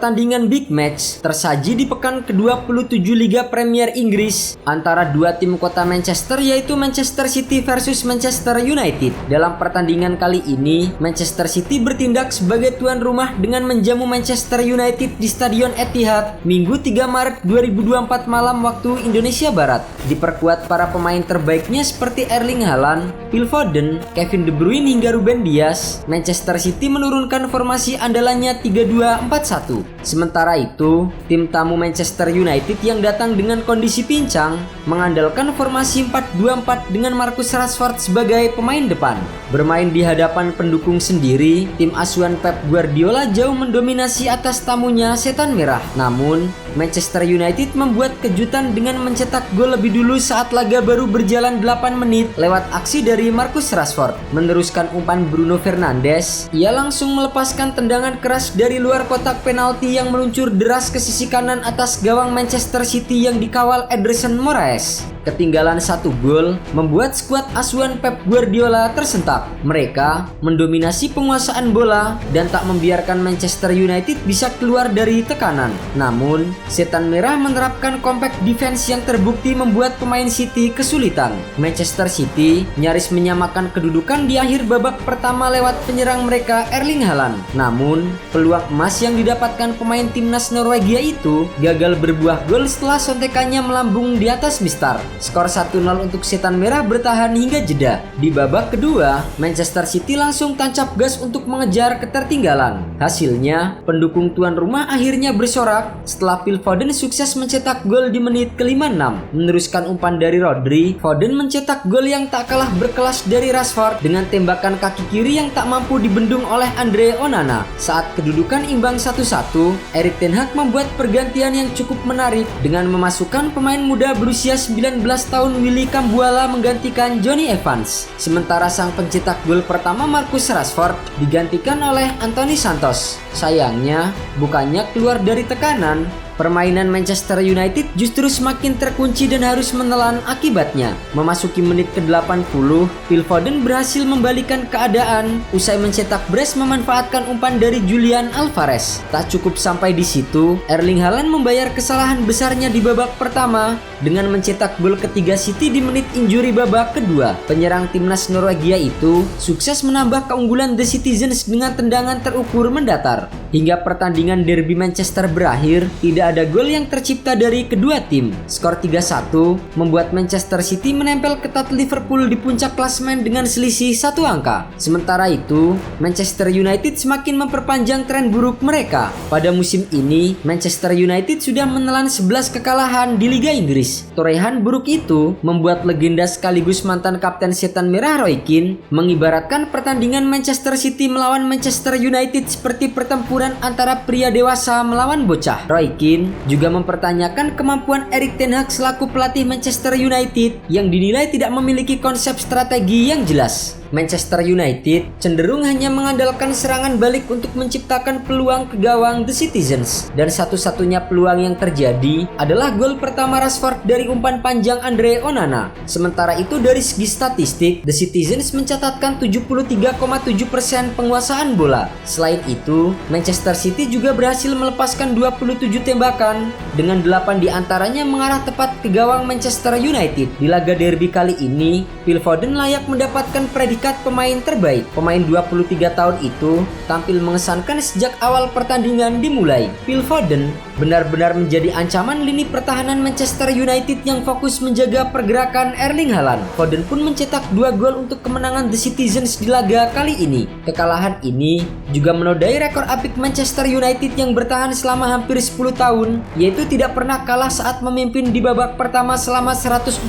pertandingan big match tersaji di pekan ke-27 Liga Premier Inggris antara dua tim kota Manchester, yaitu Manchester City versus Manchester United. Dalam pertandingan kali ini, Manchester City bertindak sebagai tuan rumah dengan menjamu Manchester United di Stadion Etihad Minggu 3 Maret 2024 malam waktu Indonesia Barat. Diperkuat para pemain terbaiknya seperti Erling Haaland, Phil Foden, Kevin De Bruyne hingga Ruben Dias, Manchester City menurunkan formasi andalannya 3-2-4-1. Sementara itu, tim tamu Manchester United yang datang dengan kondisi pincang mengandalkan formasi 4-2-4 dengan Marcus Rashford sebagai pemain depan. Bermain di hadapan pendukung sendiri, tim asuhan Pep Guardiola jauh mendominasi atas tamunya Setan Merah. Namun, Manchester United membuat kejutan dengan mencetak gol lebih dulu saat laga baru berjalan 8 menit lewat aksi dari Marcus Rashford. Meneruskan umpan Bruno Fernandes, ia langsung melepaskan tendangan keras dari luar kotak penalti yang meluncur deras ke sisi kanan atas gawang Manchester City yang dikawal Ederson Moraes. Ketinggalan 1 gol membuat skuad asuhan Pep Guardiola tersentak. Mereka mendominasi penguasaan bola dan tak membiarkan Manchester United bisa keluar dari tekanan. Namun, Setan Merah menerapkan compact defense yang terbukti membuat pemain City kesulitan. Manchester City nyaris menyamakan kedudukan di akhir babak pertama lewat penyerang mereka Erling Haaland. Namun, peluang emas yang didapatkan pemain timnas Norwegia itu gagal berbuah gol setelah sontekannya melambung di atas mistar. Skor 1-0 untuk Setan Merah bertahan hingga jeda. Di babak kedua, Manchester City langsung tancap gas untuk mengejar ketertinggalan. Hasilnya, pendukung tuan rumah akhirnya bersorak setelah Phil Foden sukses mencetak gol di menit ke-56. Meneruskan umpan dari Rodri, Foden mencetak gol yang tak kalah berkelas dari Rashford dengan tembakan kaki kiri yang tak mampu dibendung oleh Andre Onana. Saat kedudukan imbang 1-1, Erik ten Hag membuat pergantian yang cukup menarik dengan memasukkan pemain muda berusia 19 tahun Willy Kambuala menggantikan Jonny Evans. Sementara sang pencetak gol pertama Marcus Rashford digantikan oleh Anthony Santos. Sayangnya, bukannya keluar dari tekanan, permainan Manchester United justru semakin terkunci dan harus menelan akibatnya. Memasuki menit ke-80, Phil Foden berhasil membalikan keadaan usai mencetak brace memanfaatkan umpan dari Julian Alvarez. Tak cukup sampai di situ, Erling Haaland membayar kesalahan besarnya di babak pertama dengan mencetak gol ketiga City di menit injury babak kedua. Penyerang timnas Norwegia itu sukses menambah keunggulan The Citizens dengan tendangan terukur mendatar. Hingga pertandingan derby Manchester berakhir, tidak ada gol yang tercipta dari kedua tim. Skor 3-1 membuat Manchester City menempel ketat Liverpool di puncak klasemen dengan selisih 1 angka. Sementara itu, Manchester United semakin memperpanjang tren buruk mereka. Pada musim ini, Manchester United sudah menelan 11 kekalahan di Liga Inggris. Torehan buruk itu membuat legenda sekaligus mantan kapten Setan Merah Roy Keane mengibaratkan pertandingan Manchester City melawan Manchester United seperti pertempuran antara pria dewasa melawan bocah. Roy Keane juga mempertanyakan kemampuan Erik ten Hag selaku pelatih Manchester United yang dinilai tidak memiliki konsep strategi yang jelas. Manchester United cenderung hanya mengandalkan serangan balik untuk menciptakan peluang ke gawang The Citizens, dan satu-satunya peluang yang terjadi adalah gol pertama Rashford dari umpan panjang Andre Onana. Sementara itu dari segi statistik, The Citizens mencatatkan 73,7% penguasaan bola. Selain itu, Manchester City juga berhasil melepaskan 27 tembakan dengan 8 diantaranya mengarah tepat ke gawang Manchester United. Di laga derby kali ini, Phil Foden layak mendapatkan predikat pemain terbaik. Pemain 23 tahun itu tampil mengesankan sejak awal pertandingan dimulai. Phil Foden benar-benar menjadi ancaman lini pertahanan Manchester United yang fokus menjaga pergerakan Erling Haaland. Foden pun mencetak 2 gol untuk kemenangan The Citizens di laga kali ini. Kekalahan ini juga menodai rekor apik Manchester United yang bertahan selama hampir 10 tahun, yaitu tidak pernah kalah saat memimpin di babak pertama selama 143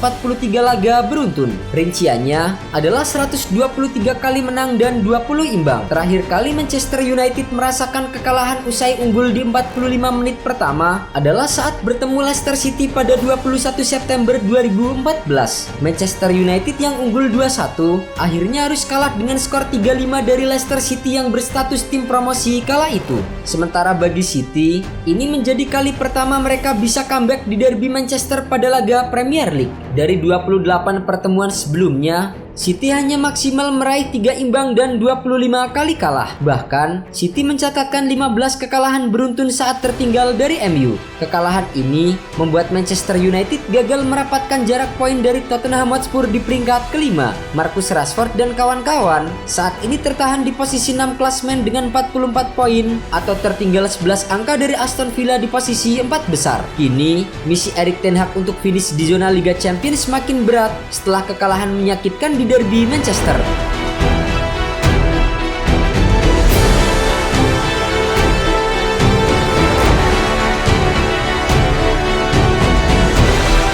laga beruntun. Rinciannya adalah 123 kali menang dan 20 imbang. Terakhir kali Manchester United merasakan kekalahan usai unggul di 45 menit pertama adalah saat bertemu Leicester City pada 21 September 2014. Manchester United yang unggul 2-1 akhirnya harus kalah dengan skor 3-5 dari Leicester City yang berstatus tim promosi kala itu. Sementara bagi City, ini menjadi kali pertama mereka bisa comeback di derby Manchester pada laga Premier League. Dari 28 pertemuan sebelumnya, City hanya maksimal meraih 3 imbang dan 25 kali kalah. Bahkan, City mencatatkan 15 kekalahan beruntun saat tertinggal dari MU. Kekalahan ini membuat Manchester United gagal merapatkan jarak poin dari Tottenham Hotspur di peringkat kelima. Marcus Rashford dan kawan-kawan saat ini tertahan di posisi 6 klasmen dengan 44 poin atau tertinggal 11 angka dari Aston Villa di posisi 4 besar. Kini, misi Erik ten Hag untuk finish di zona Liga Champions semakin berat setelah kekalahan menyakitkan di derby Manchester.